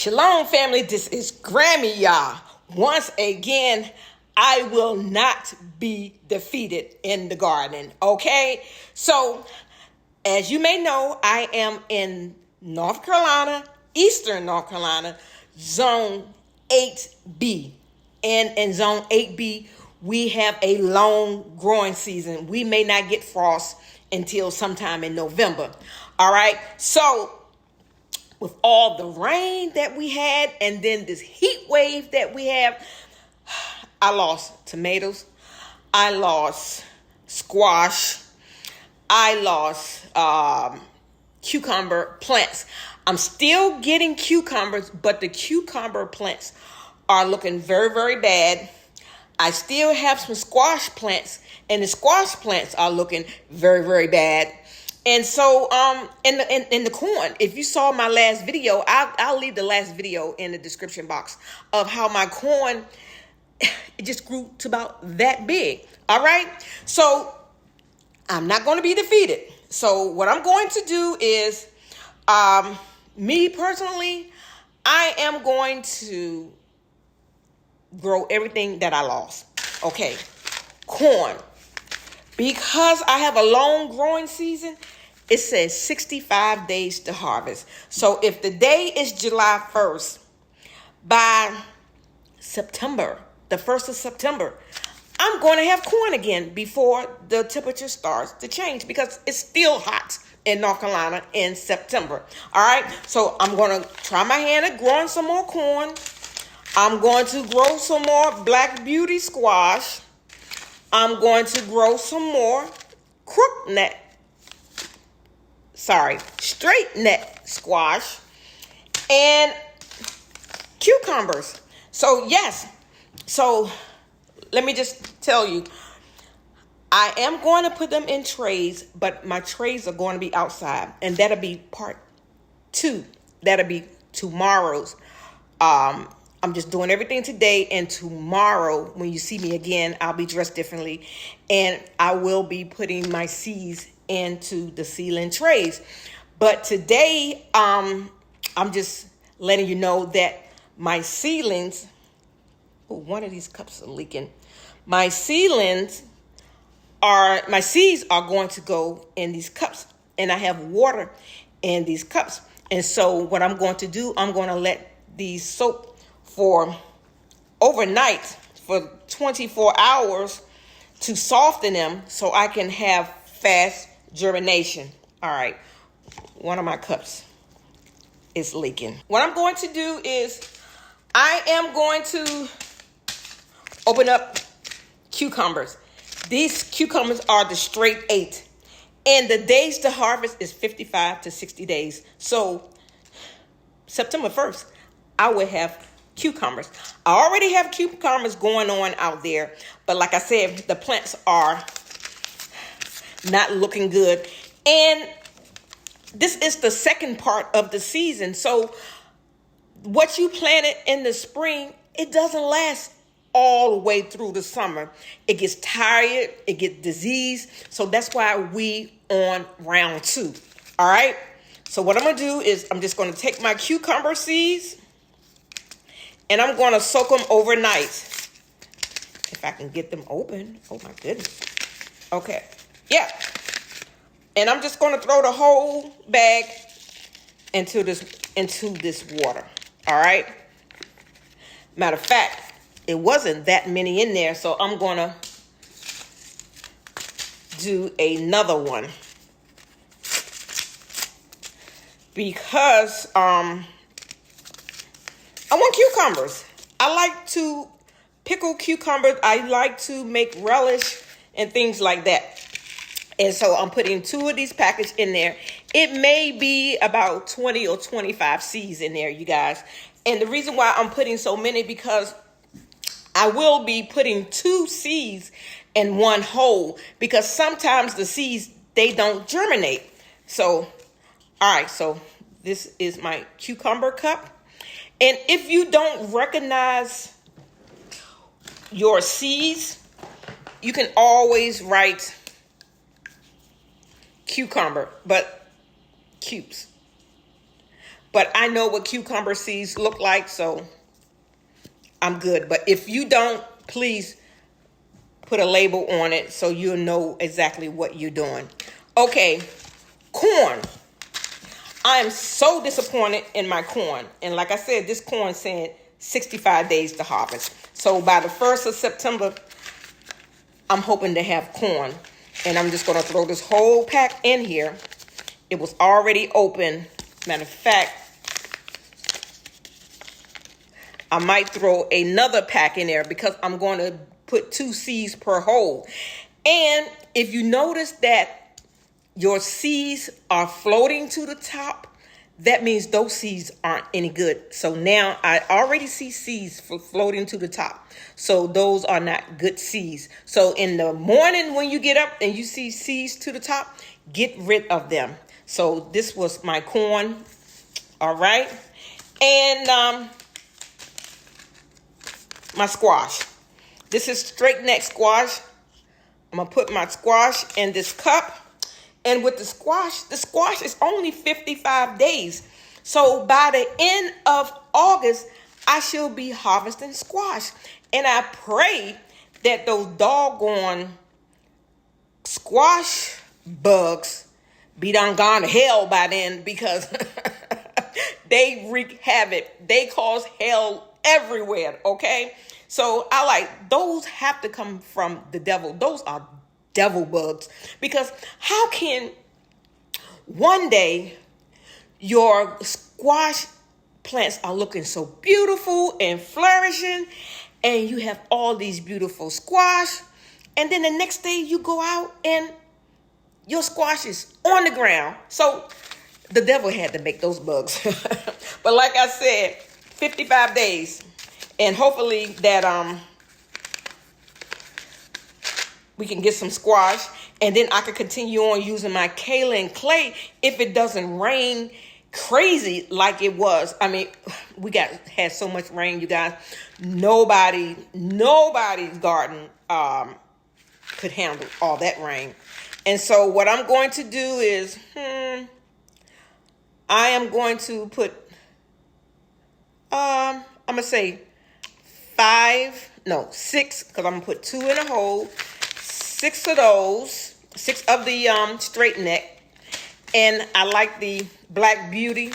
Shalom, family. This is Grammy Yah. Once again, I will not be defeated in the garden. Okay? So, as you may know, I am in North Carolina, Eastern North Carolina, Zone 8B. And in Zone 8B, we have a long growing season. We may not get frost until sometime in November. All right? So, with all the rain that we had and then this heat wave that we have, I lost tomatoes. I lost squash. I lost cucumber plants. I'm still getting cucumbers, but the cucumber plants are looking very, very bad. I still have some squash plants, and the squash plants are looking very, very bad. And so, in the corn, if you saw my last video, I'll leave the last video in the description box of how my corn, it just grew to about that big. All right. So I'm not going to be defeated. So what I'm going to do is, me personally, I am going to grow everything that I lost. Okay. Corn. Because I have a long growing season, it says 65 days to harvest. So if the day is July 1st, by September, the 1st of September, I'm going to have corn again before the temperature starts to change because it's still hot in North Carolina in September. All right. So I'm going to try my hand at growing some more corn. I'm going to grow some more Black Beauty squash. I'm going to grow some more straight neck squash and cucumbers. So yes, so let me just tell you, I am going to put them in trays, but my trays are going to be outside, and that'll be part 2. That'll be tomorrow's. I'm just doing everything today, and tomorrow when you see me again, I'll be dressed differently, and I will be putting my seeds into the sealing trays. But today, I'm just letting you know that my seedlings, one of these cups are leaking. My seeds are going to go in these cups, and I have water in these cups. And so what I'm going to do, I'm going to let these soak for overnight for 24 hours to soften them so I can have fast germination. All right. One of my cups is leaking. What I'm going to do is I am going to open up cucumbers. These cucumbers are the straight 8. And the days to harvest is 55 to 60 days. So September 1st, I will have cucumbers. I already have cucumbers going on out there, but like I said, the plants are not looking good. And this is the second part of the season. So what you planted in the spring, it doesn't last all the way through the summer. It gets tired, it gets diseased. So that's why we on round 2. All right. So what I'm going to do is I'm just going to take my cucumber seeds and I'm going to soak them overnight. If I can get them open. Oh, my goodness. Okay. Yeah. And I'm just going to throw the whole bag into this water. All right. Matter of fact, it wasn't that many in there. So I'm going to do another one. Because I want cucumbers. I like to pickle cucumbers. I like to make relish and things like that. And so I'm putting 2 of these packets in there. It may be about 20 or 25 seeds in there, you guys. And the reason why I'm putting so many, because I will be putting 2 seeds in one hole, because sometimes the seeds, they don't germinate. So, all right, so this is my cucumber cup. And if you don't recognize your seeds, you can always write cucumber, but cubes. But I know what cucumber seeds look like, so I'm good. But if you don't, please put a label on it so you'll know exactly what you're doing. Okay, corn. I am so disappointed in my corn. And like I said, this corn said 65 days to harvest. So by the 1st of September, I'm hoping to have corn. And I'm just going to throw this whole pack in here. It was already open. Matter of fact, I might throw another pack in there because I'm going to put 2 seeds per hole. And if you notice that your seeds are floating to the top, that means those seeds aren't any good. So now I already see seeds floating to the top. So those are not good seeds. So in the morning when you get up and you see seeds to the top, get rid of them. So this was my corn. All right. And my squash. This is straight neck squash. I'm going to put my squash in this cup. And with the squash is only 55 days. So by the end of August, I shall be harvesting squash. And I pray that those doggone squash bugs be done gone to hell by then, because they wreak havoc. They cause hell everywhere, okay? So those have to come from the devil. Those are devil bugs, because how can one day your squash plants are looking so beautiful and flourishing and you have all these beautiful squash, and then the next day you go out and your squash is on the ground? So the devil had to make those bugs. But like I said, 55 days, and hopefully that we can get some squash, and then I can continue on using my kaolin clay if it doesn't rain crazy like it was. I mean, we had so much rain, you guys. Nobody's garden could handle all that rain. And so what I'm going to do is, I am going to put, I'm going to say 6, because I'm going to put 2 in a hole. 6 of those, 6 of the straight neck, and I like the Black Beauty,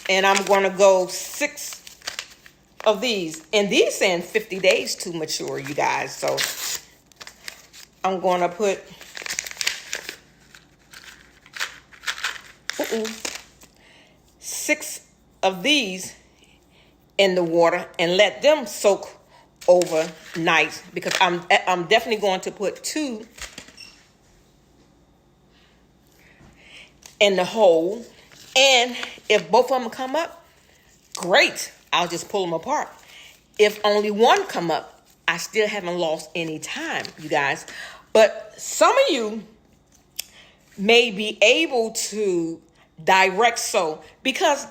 and I'm going to go 6 of these, and these saying 50 days to mature, you guys. So I'm going to put 6 of these in the water and let them soak overnight, because I'm definitely going to put 2 in the hole. And if both of them come up, great, I'll just pull them apart. If only one come up, I still haven't lost any time, you guys. But some of you may be able to direct sow, because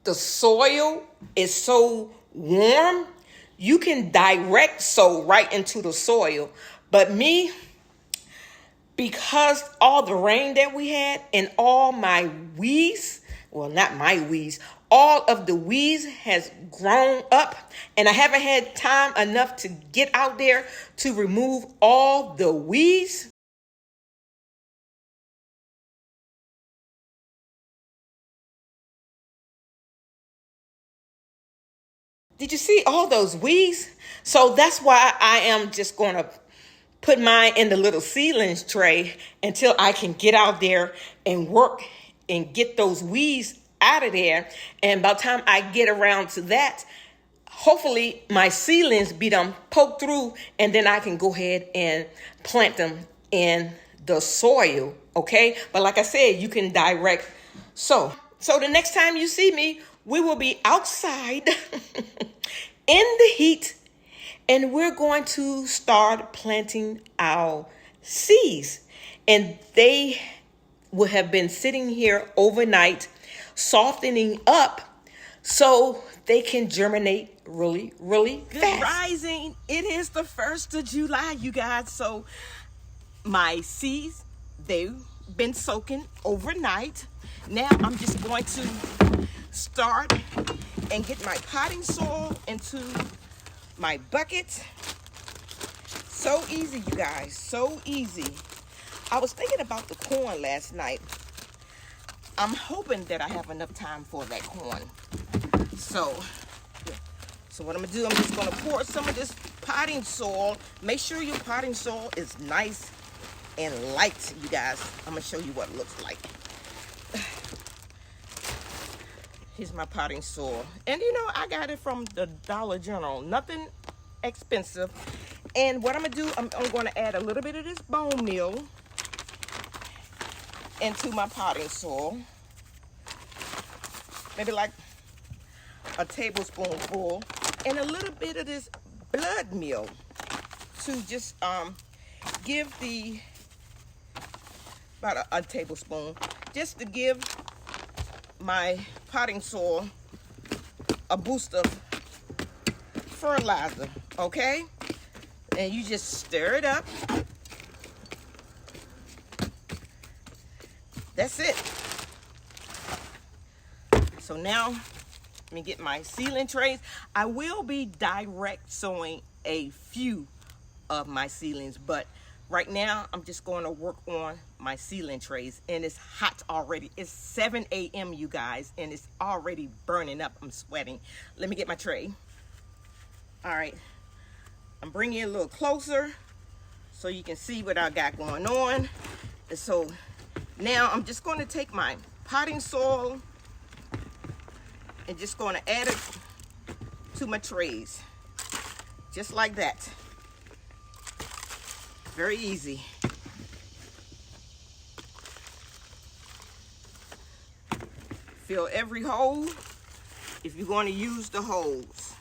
the soil is so warm. You can direct sow right into the soil. But me, because all the rain that we had and all my weeds, well, not my weeds, all of the weeds has grown up, and I haven't had time enough to get out there to remove all the weeds. Did you see all those weeds? So that's why I am just going to put mine in the little seedlings tray until I can get out there and work and get those weeds out of there. And by the time I get around to that, hopefully my seedlings be done poked through, and then I can go ahead and plant them in the soil, okay? But like I said, you can direct sow. So the next time you see me, we will be outside in the heat, and we're going to start planting our seeds. And they will have been sitting here overnight, softening up so they can germinate really, really fast. Good rising. It is the 1st of July, you guys. So my seeds, they been soaking overnight. Now I'm just going to start and get my potting soil into my bucket. So easy, you guys, so easy. I was thinking about the corn last night. I'm hoping that I have enough time for that corn. So what I'm gonna do, I'm just gonna pour some of this potting soil. Make sure your potting soil is nice and light, you guys. I'm gonna show you what it looks like. Here's my potting soil. And you know, I got it from the Dollar General. Nothing expensive. And what I'm gonna do, I'm gonna add a little bit of this bone meal into my potting soil. Maybe like a tablespoonful. And a little bit of this blood meal to just give the, about a tablespoon, just to give my potting soil a boost of fertilizer, okay? And you just stir it up. That's it. So now, let me get my seedling trays. I will be direct sowing a few of my seedlings, but right now I'm just going to work on my seedling trays. And it's hot already. It's 7 a.m. you guys, and it's already burning up. I'm sweating. Let me get my tray. All right, I'm bringing it a little closer so you can see what I got going on. And so now I'm just going to take my potting soil and just going to add it to my trays, just like that. Very easy. Fill every hole if you're going to use the hose.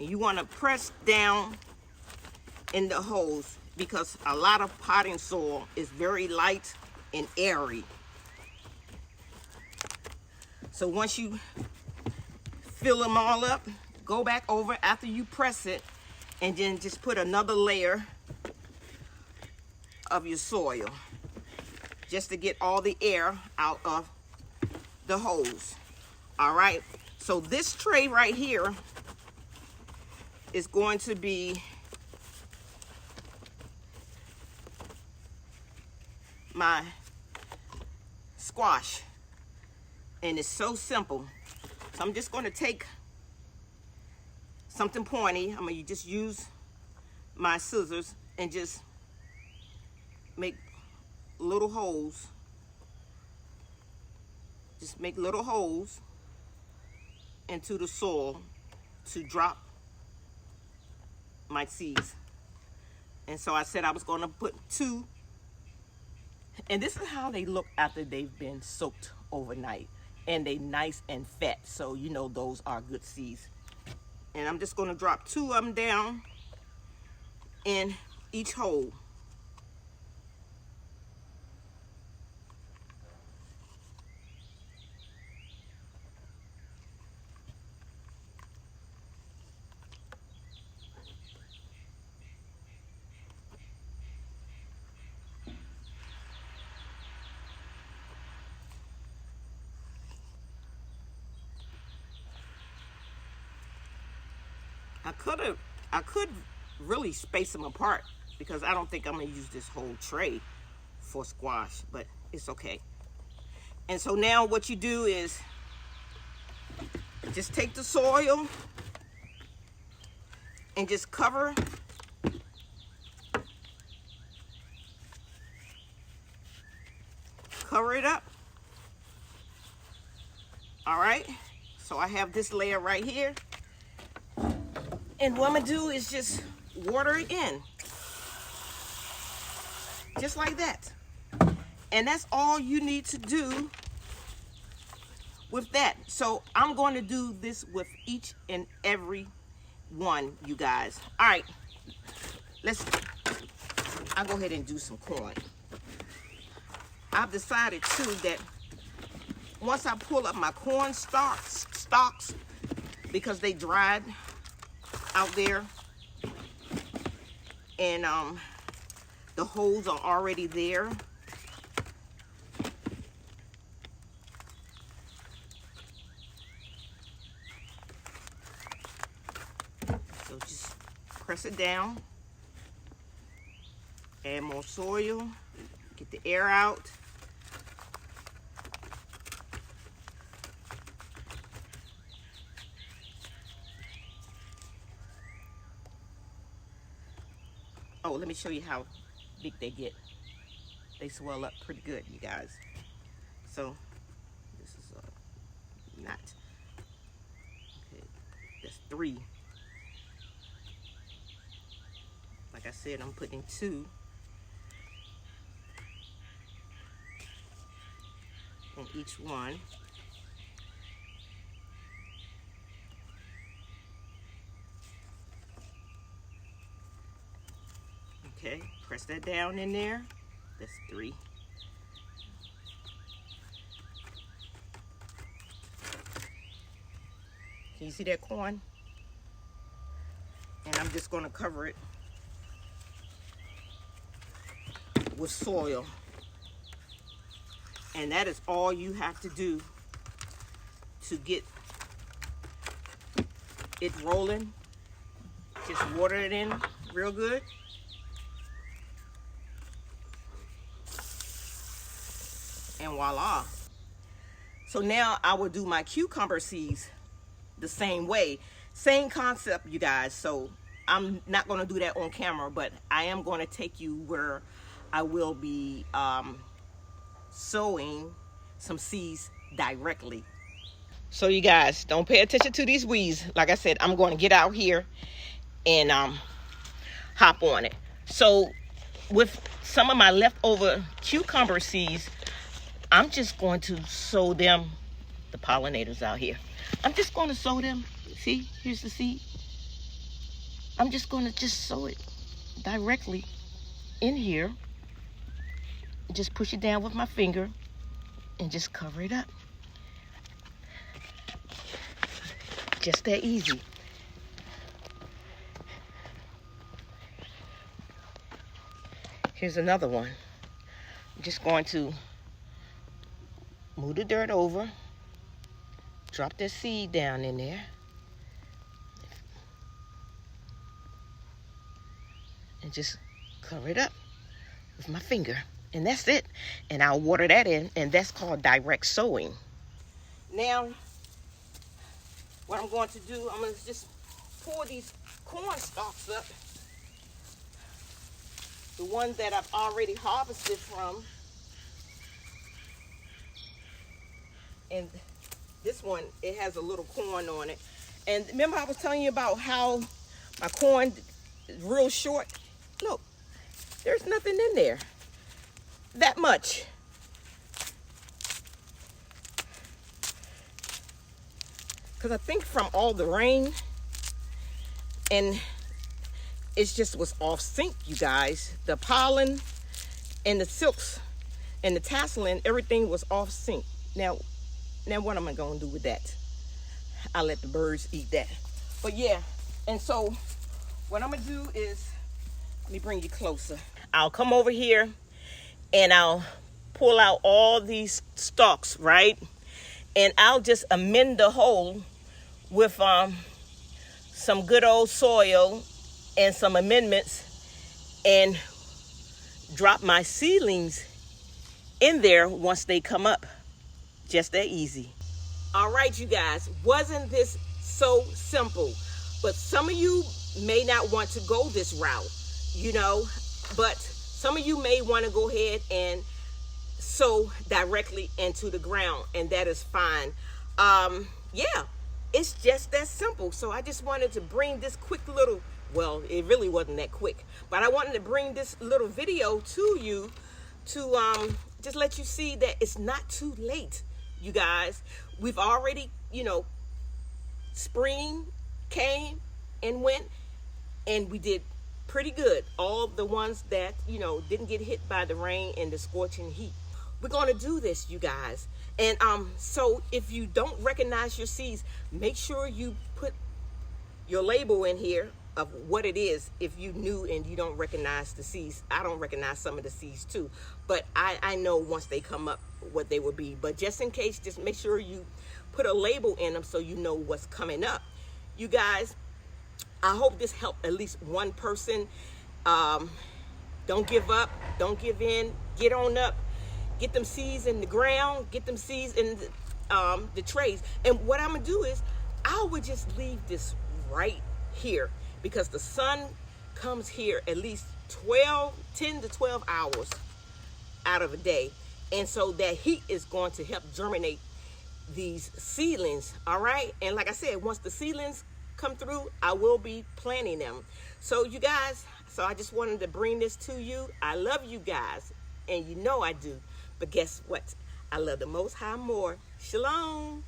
You want to press down in the hose because a lot of potting soil is very light and airy. So once you fill them all up, go back over after you press it and then just put another layer of your soil just to get all the air out of the hose. All right, so this tray right here is going to be my squash, and it's so simple. So I'm just going to take something pointy. I'm going to just use my scissors and just make little holes. Just make little holes into the soil to drop my seeds. And so I said I was going to put 2, and this is how they look after they've been soaked overnight, and they nice and fat, so you know those are good seeds. And I'm just going to drop 2 of them down in each hole. I could really space them apart because I don't think I'm gonna use this whole tray for squash, but it's okay. And so now what you do is just take the soil and just cover it up. All right, so I have this layer right here. And what I'm gonna do is just water it in. Just like that. And that's all you need to do with that. So I'm going to do this with each and every one, you guys. All right, I'll go ahead and do some corn. I've decided too that once I pull up my corn stalks, because they dried out there, and the holes are already there. So just press it down, add more soil, get the air out. Oh, let me show you how big they get. They swell up pretty good, you guys. So this is not. Okay, that's 3. Like I said, I'm putting 2 in each one. Okay, press that down in there. That's 3. Can you see that corn? And I'm just going to cover it with soil. And that is all you have to do to get it rolling. Just water it in real good. And voila. So now I will do my cucumber seeds the same way. Same concept, you guys. So I'm not going to do that on camera, but I am going to take you where I will be sowing some seeds directly. So you guys, don't pay attention to these weeds. Like I said, I'm going to get out here and hop on it. So with some of my leftover cucumber seeds, I'm just going to sow them, the pollinators out here. I'm just going to sow them. See, here's the seed. I'm just going to sow it directly in here. Just push it down with my finger and just cover it up. Just that easy. Here's another one. I'm just going to move the dirt over, drop that seed down in there, and just cover it up with my finger. And that's it. And I'll water that in, and that's called direct sowing. Now, what I'm going to do, I'm going to just pour these corn stalks up, the ones that I've already harvested from. And this one, it has a little corn on it. And remember I was telling you about how my corn is real short? Look, there's nothing in there. That much. Because I think from all the rain, and it just was off sync, you guys. The pollen and the silks and the tasseling, everything was off sync. Now what am I going to do with that? I'll let the birds eat that. But yeah, and so what I'm going to do is, let me bring you closer. I'll come over here and I'll pull out all these stalks, right? And I'll just amend the hole with some good old soil and some amendments, and drop my seedlings in there once they come up. Just that easy. All right, you guys, wasn't this so simple? But some of you may not want to go this route, you know, but some of you may want to go ahead and sow directly into the ground, and that is fine. Yeah, it's just that simple. So I just wanted to bring this quick little, well, it really wasn't that quick, but I wanted to bring this little video to you to just let you see that it's not too late, you guys. We've already, you know, spring came and went, and we did pretty good. All the ones that, didn't get hit by the rain and the scorching heat. We're going to do this, you guys. And so if you don't recognize your seeds, make sure you put your label in here of what it is. If you knew and you don't recognize the seeds, I don't recognize some of the seeds too, but I know once they come up what they will be. But just in case, just make sure you put a label in them so you know what's coming up. You guys, I hope this helped at least one person. Don't give up, don't give in, get on up, get them seeds in the ground, get them seeds in the trays. And what I'm gonna do is I would just leave this right here, because the sun comes here at least 10 to 12 hours out of a day. And so that heat is going to help germinate these seedlings, all right? And like I said, once the seedlings come through, I will be planting them. So you guys, so I just wanted to bring this to you. I love you guys, and you know I do. But guess what? I love the Most High more. Shalom.